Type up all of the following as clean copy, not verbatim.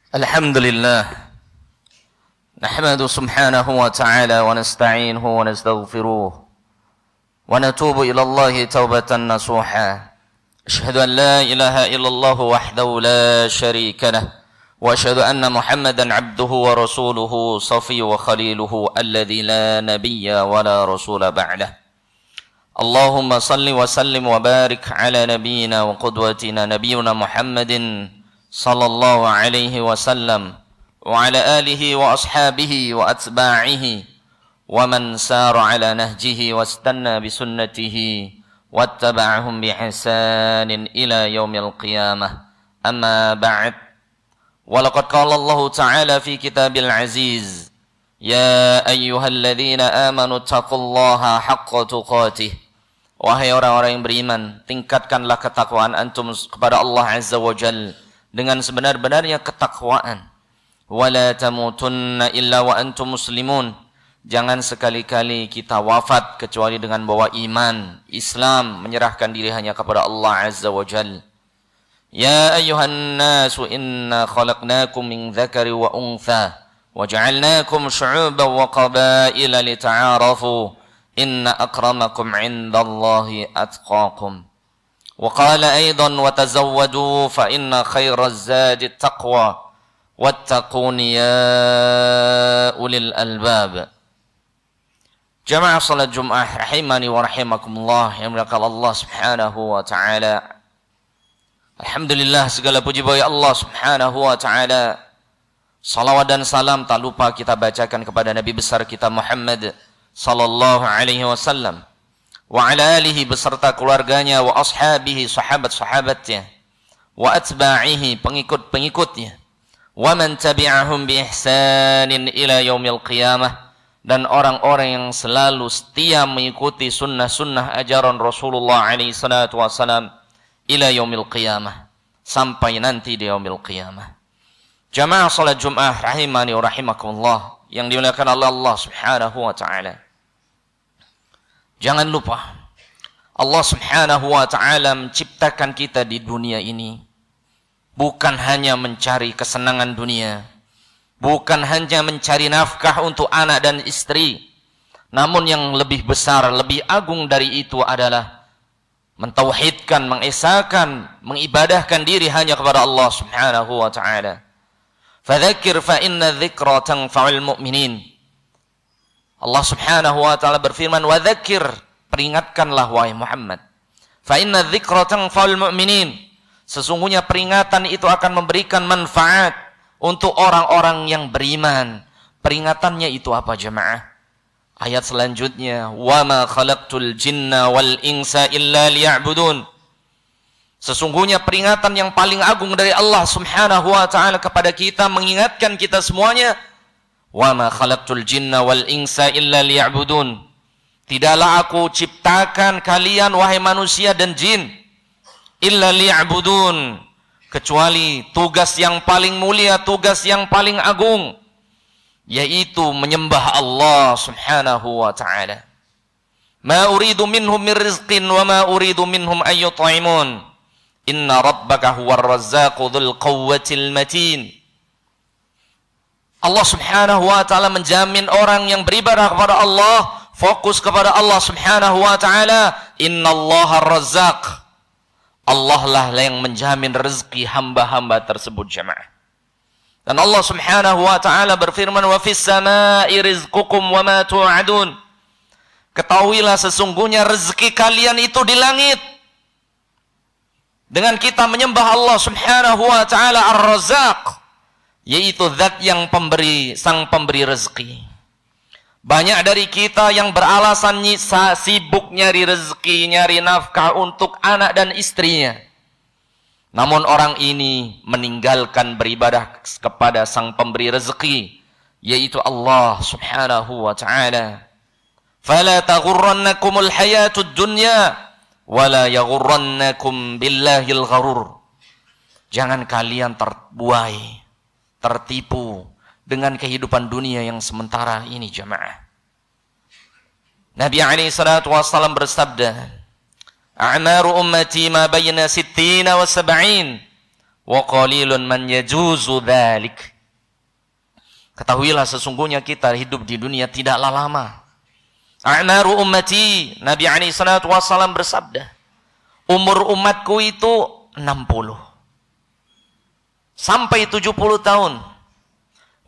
Alhamdulillah nahmadu subhanahu wa ta'ala wa nasta'inuhu wa nastaghfiruh wa natubu ila Allahi taubatan nasuha. Ashhadu an la ilaha illallah wahdahu la sharika lah wa ashhadu anna Muhammadan abduhu wa rasuluhu safiyyu wa khaliluhu alladhi la nabiyya wa la rasula ba'dah. Allahumma salli wa sallim wa barik ala nabiyyina wa qudwatina nabiyyuna Muhammadin sallallahu alaihi wasallam wa ala alihi wa ashabihi wa atba'ihi wa man sara ala nahjihi wastanna bi sunnatihi wattaba'ahum bi ihsanin ila yaumil qiyamah. Amma ba'd. Wa laqad qala Allah ta'ala fi kitabil aziz, ya ayyuhalladzina amanu taqullaha haqqa tuqatih. Wahai orang-orang yang beriman, tingkatkanlah ketakwaan antum kepada Allah azza wa jalla dengan sebenar-benarnya ketakwaan. Wala tamutunna illa wa antum muslimun. Jangan sekali-kali kita wafat kecuali dengan bawa iman, Islam, menyerahkan diri hanya kepada Allah azza wa jalla. Ya ayyuhan nasu inna khalaqnakum min dzakari wa untha wa ja'alnakum syu'uban wa qabaila lita'arafu inna akramakum 'indallahi atqakum. وقال أيضا وتزودوا فإن خير الزاد التقوى واتقون يا أولي الألباب. Jamaah salat Jumat rahimani wa rahimakumullah yang dimuliakan Allah Subhanahu wa taala. Alhamdulillah, segala puji bagi Allah Subhanahu wa taala. Salawat dan salam tak lupa kita bacakan kepada Nabi besar kita Muhammad sallallahu alaihi wasallam wa ala alihi beserta keluarganya, wa ashabihi sahabat-sahabatnya, wa atba'ihi pengikut-pengikutnya, wa man tabi'ahum bi ihsanin ila yaumil qiyamah, dan orang-orang yang selalu setia mengikuti sunnah-sunnah ajaran Rasulullah alaihi salatu wassalam ila yaumil qiyamah, sampai nanti di yaumil qiyamah. Jamaah salat Jumat rahimani wa rahimakumullah yang dimuliakan oleh Allah Subhanahu wa taala. Jangan lupa, Allah Subhanahu wa ta'ala menciptakan kita di dunia ini bukan hanya mencari kesenangan dunia, bukan hanya mencari nafkah untuk anak dan istri, namun yang lebih besar, lebih agung dari itu adalah mentauhidkan, mengesahkan, mengibadahkan diri hanya kepada Allah Subhanahu wa ta'ala. Fadzakir fa inna dzikra tanfa'ul mu'minin. Allah Subhanahu wa ta'ala berfirman, wa dzakir, peringatkanlah wahai Muhammad, fa inna dzikra tanfa'ul mu'minin, sesungguhnya peringatan itu akan memberikan manfaat untuk orang-orang yang beriman. Peringatannya itu apa jemaah? Ayat selanjutnya, wa ma khalaqtul jinna wal insa illa liya'budun. Sesungguhnya peringatan yang paling agung dari Allah Subhanahu wa ta'ala kepada kita, mengingatkan kita semuanya, wa ma khalaqtul jinna wal insa illa liya'budun. Tidaklah aku ciptakan kalian wahai manusia dan jin illa liya'budun, kecuali tugas yang paling mulia, tugas yang paling agung, yaitu menyembah Allah Subhanahu wa ta'ala. Ma uridu minhum min rizqin wa ma uridu minhum an yut'imun. Inna rabbaka huwar razzaqu dzul quwwatil matin. Allah Subhanahu wa ta'ala menjamin orang yang beribadah kepada Allah, fokus kepada Allah Subhanahu wa ta'ala. Innallaha razzaq. Allah lah yang menjamin rezeki hamba-hamba tersebut jemaah. Dan Allah Subhanahu wa ta'ala berfirman, wa fis samai rizqukum wa ma tu'adun. Ketahuilah sesungguhnya rezeki kalian itu di langit. Dengan kita menyembah Allah Subhanahu wa ta'ala ar-razzaq, yaitu zat yang pemberi, sang pemberi rezeki. Banyak dari kita yang beralasan sibuk nyari rezeki, nyari nafkah untuk anak dan istrinya. Namun orang ini meninggalkan beribadah kepada sang pemberi rezeki, yaitu Allah Subhanahu wa ta'ala. Fala taghurrannakumul hayatud dunya wala yaghurrannakum billahil gharur. Jangan kalian terbuai, tertipu dengan kehidupan dunia yang sementara ini jemaah. Nabi alaihi salatu wassalam bersabda, a'maru ummati ma bayna 60 wa 70 wa qalilun man yajuzu dzalik. Ketahuilah sesungguhnya kita hidup di dunia tidaklah lama. A'maru ummati, Nabi alaihi salatu wasallam bersabda, umur umatku itu 60 sampai 70 tahun.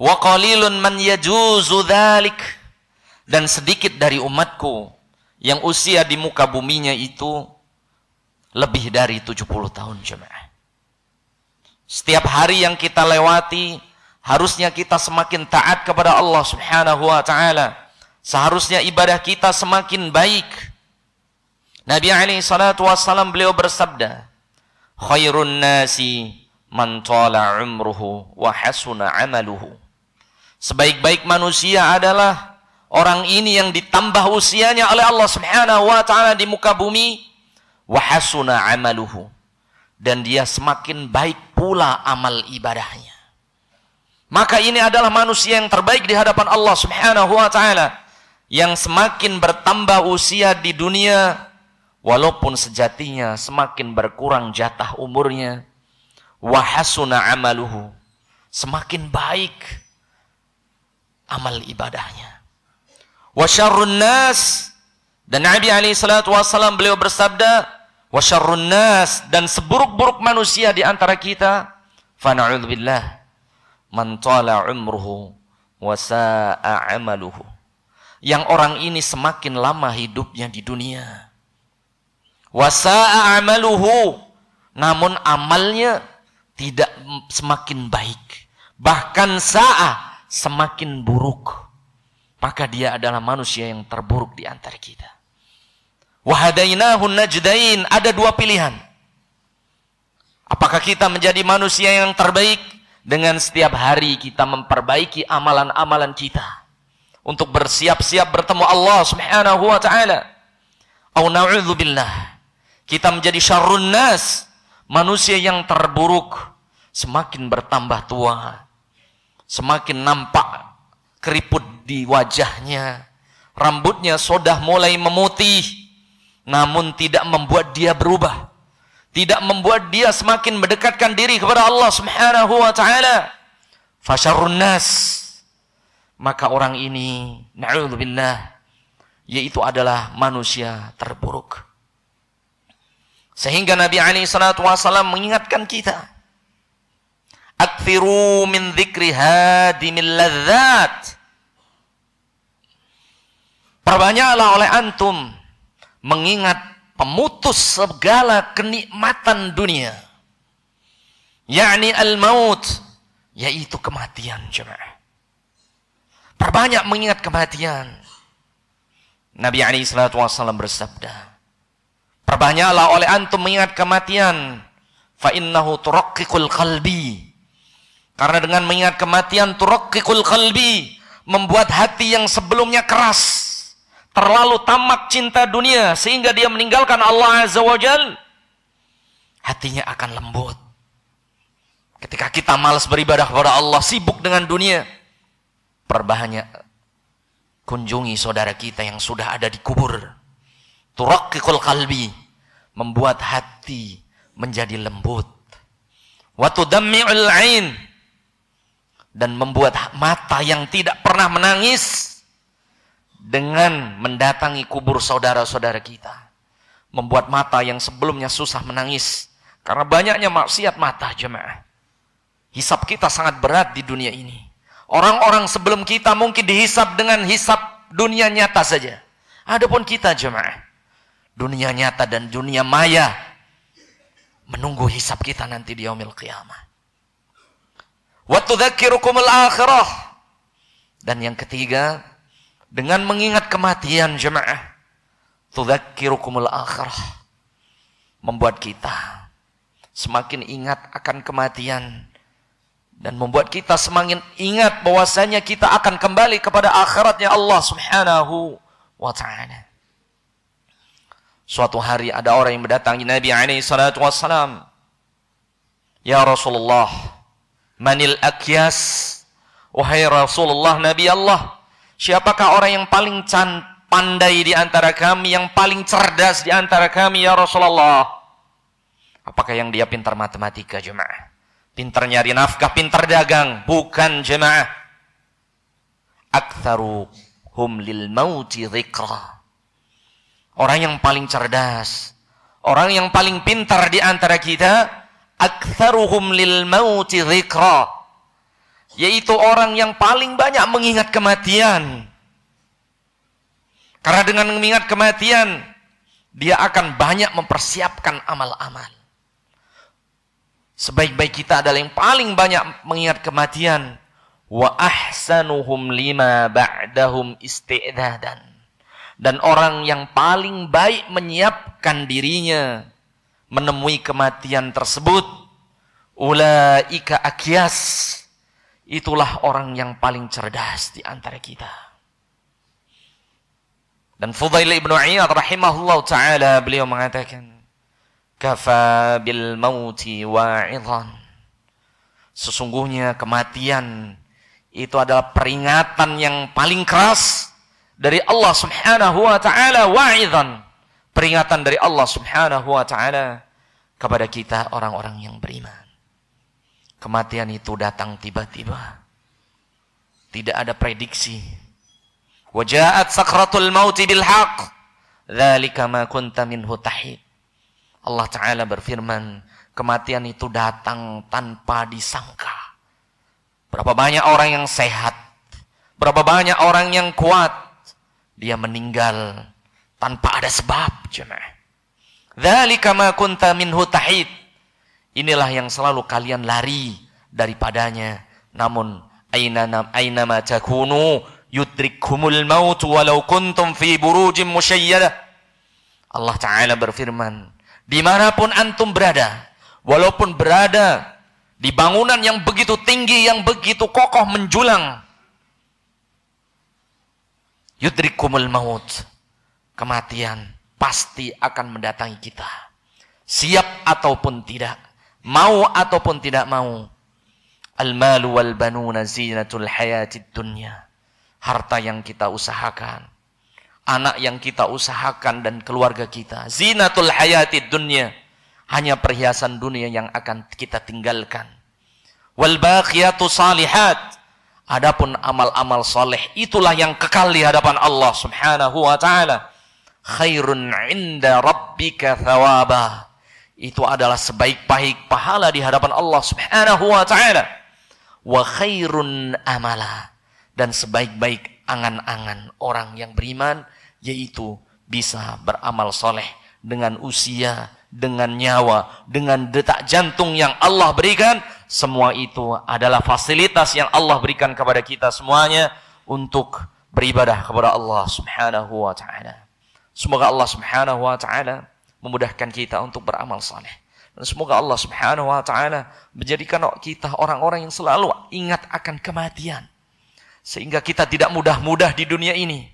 Wa qalilun man yajuzu dzalik, dan sedikit dari umatku yang usia di muka buminya itu lebih dari 70 tahun jemaah. Setiap hari yang kita lewati harusnya kita semakin taat kepada Allah Subhanahu wa taala. Seharusnya ibadah kita semakin baik. Nabi alaihi salatu wassalam beliau bersabda, khairun nasi man tala umruhu wa hasuna amaluhu. Sebaik-baik manusia adalah orang ini yang ditambah usianya oleh Allah Subhanahu wa taala di muka bumi, wa hasuna amaluhu, dan dia semakin baik pula amal ibadahnya. Maka ini adalah manusia yang terbaik di hadapan Allah Subhanahu wa taala, yang semakin bertambah usia di dunia walaupun sejatinya semakin berkurang jatah umurnya. Wa hasuna amaluhu, semakin baik amal ibadahnya. Wa syarrun nas, dan Nabi alaihi salatu wasallam beliau bersabda, wa syarrun nas, dan seburuk-buruk manusia di antara kita, fa na'udzubillah, man tala umruhu wa sa'a amaluhu, yang orang ini semakin lama hidupnya di dunia, wa sa'a amaluhu, namun amalnya tidak semakin baik, bahkan sa'a, semakin buruk, maka dia adalah manusia yang terburuk di antara kita. Wahadainahun najdain, ada dua pilihan. Apakah kita menjadi manusia yang terbaik dengan setiap hari kita memperbaiki amalan-amalan kita untuk bersiap-siap bertemu Allah Subhanahu wa taala, au na'udzubillah, kita menjadi syarrun nas, manusia yang terburuk, semakin bertambah tua, semakin nampak keriput di wajahnya, rambutnya sudah mulai memutih, namun tidak membuat dia berubah, tidak membuat dia semakin mendekatkan diri kepada Allah Subhanahu wa taala. Fasyarrun nas, maka orang ini na'udzubillah, yaitu adalah manusia terburuk. Sehingga Nabi alaihi salatu wasallam mengingatkan kita, aktsiru min dzikri hadimil ladzat, perbanyaklah oleh antum mengingat pemutus segala kenikmatan dunia, yakni al-maut, yaitu kematian jemaah. Perbanyak mengingat kematian. Nabi alaihi salatu wasallam bersabda, perbanyaklah oleh antum mengingat kematian, fa innahu turaqqiqul qalbi, karena dengan mengingat kematian turaqqiqul qalbi, membuat hati yang sebelumnya keras, terlalu tamak cinta dunia sehingga dia meninggalkan Allah Azza wa Jal, hatinya akan lembut. Ketika kita malas beribadah kepada Allah, sibuk dengan dunia, perbanyak kunjungi saudara kita yang sudah ada di kubur. Turaqqiqul qalbi, membuat hati menjadi lembut. Wa tudammi'ul 'ain, dan membuat mata yang tidak pernah menangis dengan mendatangi kubur saudara-saudara kita, membuat mata yang sebelumnya susah menangis karena banyaknya maksiat mata jemaah. Hisab kita sangat berat di dunia ini. Orang-orang sebelum kita mungkin dihisab dengan hisab dunia nyata saja. Adapun kita jemaah, dunia nyata dan dunia maya menunggu hisab kita nanti di yaumil qiyamah. Wa tudzakirukumul akhirah, dan yang ketiga, dengan mengingat kematian jemaah, tudzakirukumul akhirah, membuat kita semakin ingat akan kematian dan membuat kita semakin ingat bahwasanya kita akan kembali kepada akhiratnya Allah Subhanahu wa taala. Suatu hari ada orang yang mendatangi Nabi alaihi salatu wassalam, ya Rasulullah, manil akyas, wahai Rasulullah Nabi Allah, siapakah orang yang paling pandai di antara kami, yang paling cerdas di antara kami ya Rasulullah? Apakah yang dia pintar matematika jemaah? Pintar nyari nafkah, pintar dagang, bukan jemaah. Aktsaruhum lil mauti dzikra. Orang yang paling cerdas, orang yang paling pintar di antara kita, aktsaruhum lil mauti dzikra, yaitu orang yang paling banyak mengingat kematian. Karena dengan mengingat kematian, dia akan banyak mempersiapkan amal-amal. Sebaik-baik kita adalah yang paling banyak mengingat kematian. Wa ahsanuhum lima ba'dahum isti'dadan. Dan orang yang paling baik menyiapkan dirinya menemui kematian tersebut, ulaika akyas, itulah orang yang paling cerdas di antara kita. Dan Fudail ibn Iyad rahimahullah ta'ala, beliau mengatakan, kafa bil mauti wa'idhan. Sesungguhnya kematian itu adalah peringatan yang paling keras dari Allah subhanahu wa ta'ala, wa'idhan. Peringatan dari Allah subhanahu wa ta'ala kepada kita orang-orang yang beriman. Kematian itu datang tiba-tiba. Tidak ada prediksi. Waja'at sakratul mauti bil haqq. Dzalika ma kunta minhu tahid. Allah Ta'ala berfirman, kematian itu datang tanpa disangka. Berapa banyak orang yang sehat, berapa banyak orang yang kuat, dia meninggal tanpa ada sebab, jemaah. Dzalika ma kunta minhu tahid. Inilah yang selalu kalian lari daripadanya. Namun aina ma takunu yudrikkumul maut walau kuntum fi burujin musyayyadah. Allah Ta'ala berfirman, dimanapun antum berada, walaupun berada di bangunan yang begitu tinggi, yang begitu kokoh menjulang, yudrikkumul maut, kematian pasti akan mendatangi kita. Siap ataupun tidak, mau ataupun tidak mau. Al-malu wal banuna zinatul hayatid dunya. Harta yang kita usahakan, anak yang kita usahakan, dan keluarga kita, zinatul hayatid dunya, hanya perhiasan dunia yang akan kita tinggalkan. Wal baqiyatu salihat, adapun amal-amal saleh itulah yang kekal di hadapan Allah subhanahu wa ta'ala. Khairun inda rabbika thawaba, itu adalah sebaik-baik pahala di hadapan Allah subhanahu wa ta'ala. Wa khairun amala, dan sebaik-baik angan-angan orang yang beriman, yaitu bisa beramal soleh dengan usia, dengan nyawa, dengan detak jantung yang Allah berikan. Semua itu adalah fasilitas yang Allah berikan kepada kita semuanya untuk beribadah kepada Allah subhanahu wa ta'ala. Semoga Allah subhanahu wa ta'ala memudahkan kita untuk beramal soleh. Dan semoga Allah subhanahu wa ta'ala menjadikan kita orang-orang yang selalu ingat akan kematian. Sehingga kita tidak mudah-mudah di dunia ini.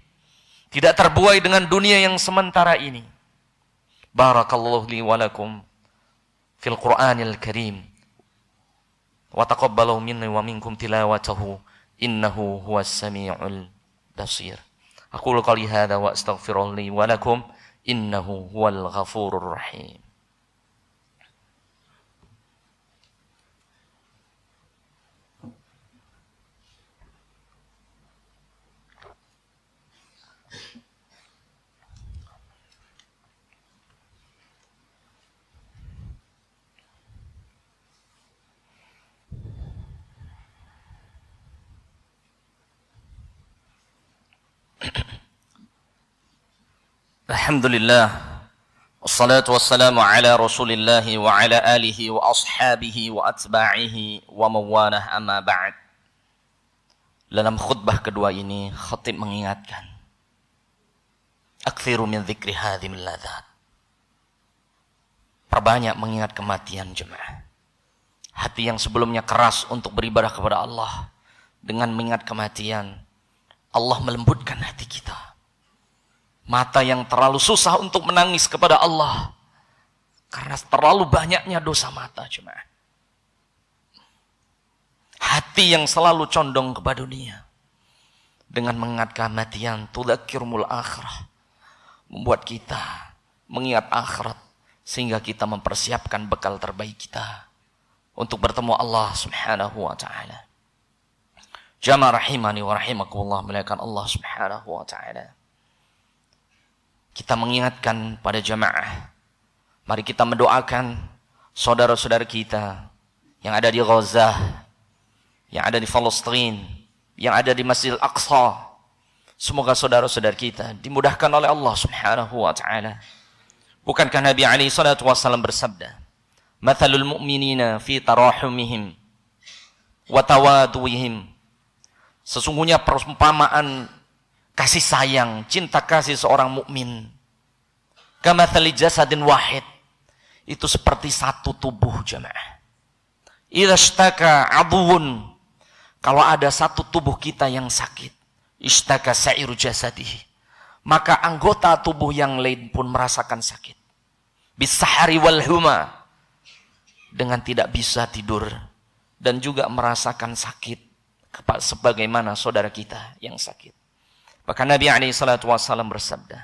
Tidak terbuai dengan dunia yang sementara ini. Barakallahu li wa lakum fil Qur'anil Karim. Wa taqabbalu minni wa minkum tilawatahu. Innahu huwas sami'ul basir. Aqulu qali hadza wa astaghfirullaha li wa lakum. Innahu huwal ghafurur rahim. Alhamdulillah, wassalatu wassalamu ala rasulillahi wa ala alihi wa ashabihi wa atba'ihi wa mawanah, amma ba'd. Dalam khutbah kedua ini, khatib mengingatkan, akthiru min dzikri hadhimil ladzat. Perbanyak mengingat kematian, jemaah. Hati yang sebelumnya keras untuk beribadah kepada Allah, dengan mengingat kematian, Allah melembutkan hati kita. Mata yang terlalu susah untuk menangis kepada Allah karena terlalu banyaknya dosa mata, jemaah. Hati yang selalu condong kepada dunia, dengan mengingat kematian, tudzakirul akhirah, membuat kita mengingat akhirat, sehingga kita mempersiapkan bekal terbaik kita untuk bertemu Allah Subhanahu wa taala. Jamaah rahimani wa rahimakumullah, muliakan Allah Subhanahu wa taala. Kita mengingatkan pada jamaah, mari kita mendoakan saudara-saudara kita yang ada di Gaza, yang ada di Palestina, yang ada di Masjidil Aqsa. Semoga saudara-saudara kita dimudahkan oleh Allah Subhanahu wa taala. Bukankah Nabi alaihi salatu wasallam bersabda, "Mathalul mu'minina fi tarahumihim wa tawaduhim." Sesungguhnya perumpamaan kasih sayang, cinta kasih seorang mukmin, kamathali jasadin wahid, itu seperti satu tubuh jemaah. Idza ishtaka 'adwun, kalau ada satu tubuh kita yang sakit, ishtaka sa'iru jasadihi, maka anggota tubuh yang lain pun merasakan sakit. Bisahari wal huma, dengan tidak bisa tidur dan juga merasakan sakit sebagaimana saudara kita yang sakit. Bahkan Nabi SAW bersabda,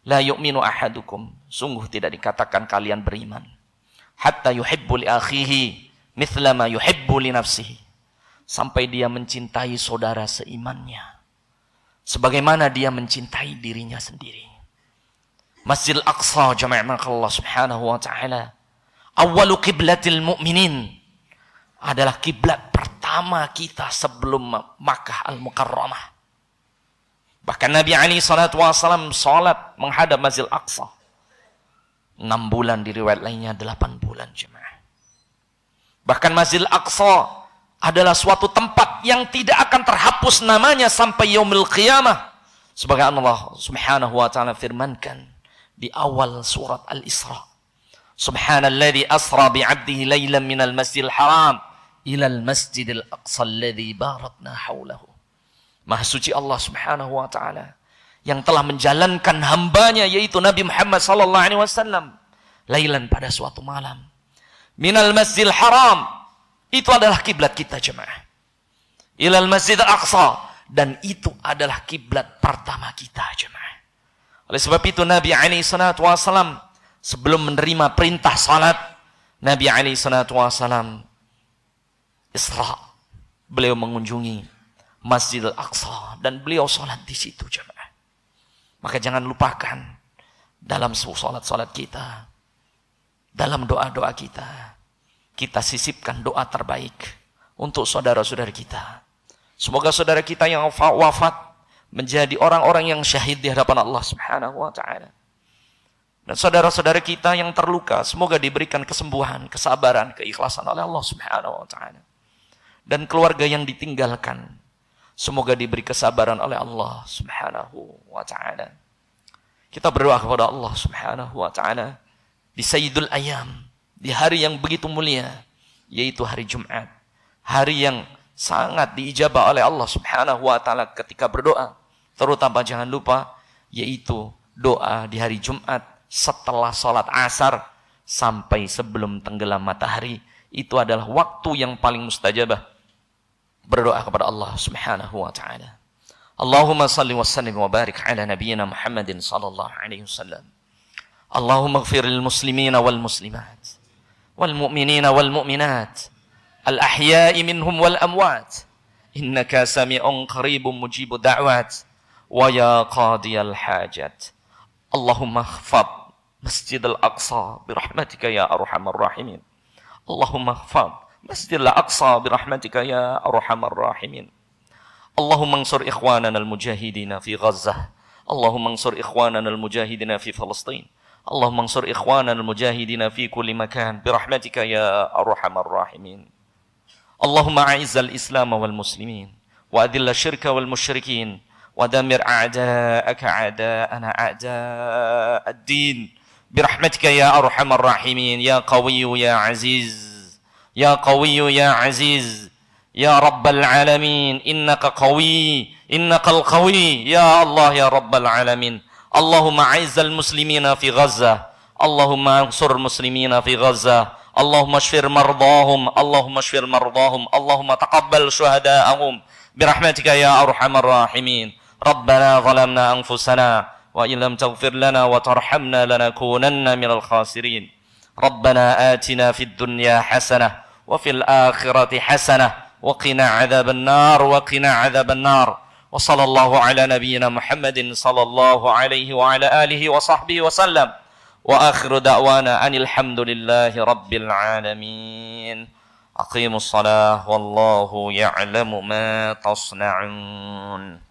la yu'minu ahadukum, sungguh tidak dikatakan kalian beriman, hatta yuhibbu li akhihi mithla ma yuhibbu li nafsihi, sampai dia mencintai saudara seimannya sebagaimana dia mencintai dirinya sendiri. Masjidil Aqsa jamaah Allah Subhanahu wa taala, awwalu qiblatil mu'minin, adalah kiblat pertama kita sebelum Makkah Al-Mukarramah. Bahkan Nabi SAW salat menghadap Masjidil Aqsa 6 bulan, di riwayat lainnya 8 bulan jemaah. Bahkan Masjidil Aqsa adalah suatu tempat yang tidak akan terhapus namanya sampai yaumil qiyamah. Sebagai Allah Subhanahu wa taala firmankan di awal surat Al-Isra, Subhanalladzi asra bi'abdihi lailan minal masjidil haram ilal masjidil aqsa alladzi barakna haulahu. Maha suci Allah Subhanahu wa taala yang telah menjalankan hambanya yaitu Nabi Muhammad sallallahu alaihi wasallam lailan, pada suatu malam, minal masjidil haram, itu adalah kiblat kita jemaah, ilal masjidil aqsa, dan itu adalah kiblat pertama kita jemaah. Oleh sebab itu Nabi SAW sebelum menerima perintah salat, Nabi SAW Isra, beliau mengunjungi Masjidil Aqsa dan beliau salat di situ jemaah. Maka jangan lupakan dalam salat-salat kita, dalam doa-doa kita, kita sisipkan doa terbaik untuk saudara-saudara kita. Semoga saudara kita yang wafat menjadi orang-orang yang syahid di hadapan Allah Subhanahu wa taala. Dan saudara-saudara kita yang terluka, semoga diberikan kesembuhan, kesabaran, keikhlasan oleh Allah Subhanahu wa taala. Dan keluarga yang ditinggalkan, semoga diberi kesabaran oleh Allah Subhanahu wa taala. Kita berdoa kepada Allah Subhanahu wa taala di Sayyidul Ayyam, di hari yang begitu mulia, yaitu hari Jumat, hari yang sangat diijabah oleh Allah Subhanahu wa taala ketika berdoa. Terutama jangan lupa, yaitu doa di hari Jumat setelah sholat asar sampai sebelum tenggelam matahari. Itu adalah waktu yang paling mustajabah berdoa kepada Allah Subhanahu wa taala. Allahumma salli wa sallim wa barik ala nabiyyina Muhammadin sallallahu alaihi wasallam. Allahumma ighfir lil muslimina wal muslimat wal mu'minina wal mu'minat al ahya'i minhum wal amwat, innaka sami'un qaribun mujibud da'wat wa ya qadiyal hajat. Allahumma khfad Masjidil Aqsa birahmatika ya arhamar rahimin. Allahumma khfad Masjidil Aqsa birahmatika ya arhamar rahimin. Allahumma ansur ikhwanana al-mujahidina fi Gaza. Allahumma ansur ikhwanana al-mujahidina fi Palestin. Allahumma ansur ikhwanana al-mujahidina fi kulli makan birahmatika ya arhamar rahimin. Allahumma a'izzal Islam wal muslimin wa adilla syirka wal musyrikin wa damir a'da'aka a'da'ana a'da'ad din birahmatika ya arhamar rahimin. Ya qawiyyu ya aziz, ya qawiyyu ya aziz, ya rabbal alamin, innaka qawi, innakal qawi, ya Allah ya rabbal alamin. Allahumma a'izzal muslimina fi Gaza, Allahumma ansur muslimina fi Gaza, Allahumma shfir mardahum, Allahumma shfir mardahum, Allahumma taqabbal syuhada'ahum birahmatika ya arhamar rahimin. Rabbana zalamna anfusana wa illam taghfir lana wa tarhamna lanakunanna minal khasirin. Rabbana atina fid dunya hasanah وفي الآخرة حسنة وقنا عذاب النار وصلى الله على نبينا محمد صلى الله عليه وعلى آله وصحبه وسلم وآخر دعوانا أن الحمد لله رب العالمين أقيموا الصلاة والله يعلم ما تصنعون